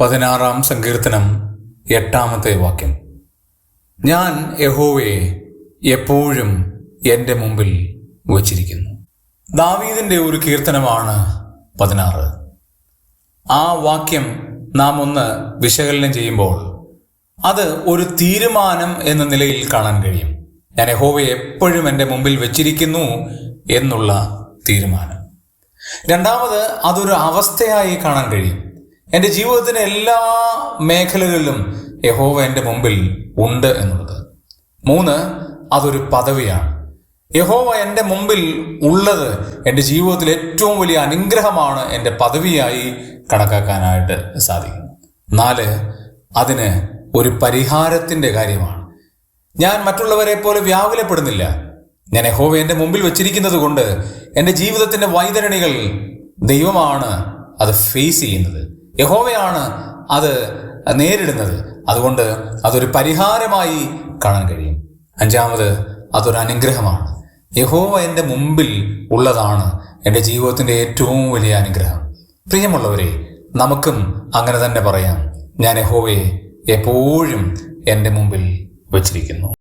16-ാം സങ്കീർത്തനം 8-ാമത്തെ വാക്യം. ഞാൻ യഹോവയെ എപ്പോഴും എൻ്റെ മുമ്പിൽ വച്ചിരിക്കുന്നു. ദാവീദിൻ്റെ ഒരു കീർത്തനമാണ് 16. ആ വാക്യം നാം ഒന്ന് വിശകലനം ചെയ്യുമ്പോൾ അത് ഒരു തീരുമാനം എന്ന നിലയിൽ കാണാൻ കഴിയും. ഞാൻ യഹോവയെ എപ്പോഴും എൻ്റെ മുമ്പിൽ വച്ചിരിക്കുന്നു എന്നുള്ള തീരുമാനം. രണ്ടാമത്, അതൊരു അവസ്ഥയായി കാണാൻ കഴിയും. എൻ്റെ ജീവിതത്തിൻ്റെ എല്ലാ മേഖലകളിലും യഹോവ എൻ്റെ മുമ്പിൽ ഉണ്ട് എന്നുള്ളത്. 3, അതൊരു പദവിയാണ്. യഹോവ എൻ്റെ മുമ്പിൽ ഉള്ളത് എൻ്റെ ജീവിതത്തിൽ ഏറ്റവും വലിയ അനുഗ്രഹമാണ്, എൻ്റെ പദവിയായി കണക്കാക്കാനായിട്ട് സാധിക്കും. 4, അതിന് ഒരു പരിഹാരത്തിൻ്റെ കാര്യമാണ്. ഞാൻ മറ്റുള്ളവരെ പോലെ വ്യാകുലപ്പെടുന്നില്ല. ഞാൻ യഹോവ എൻ്റെ മുമ്പിൽ വെച്ചിരിക്കുന്നത് കൊണ്ട് എൻ്റെ ജീവിതത്തിൻ്റെ വൈതരണികൾ ദൈവമാണ് അത് ഫേസ് ചെയ്യുന്നത്, യഹോവയാണ് അത് നേരിടുന്നത്. അതുകൊണ്ട് അതൊരു പരിഹാരമായി കാണാൻ കഴിയും. 5, അതൊരു അനുഗ്രഹമാണ്. യഹോവ എൻ്റെ മുമ്പിൽ ഉള്ളതാണ് എൻ്റെ ജീവിതത്തിൻ്റെ ഏറ്റവും വലിയ അനുഗ്രഹം. പ്രിയമുള്ളവരെ, നമുക്കും അങ്ങനെ തന്നെ പറയാം. ഞാൻ യഹോവയെ എപ്പോഴും എൻ്റെ മുമ്പിൽ വച്ചിരിക്കുന്നു.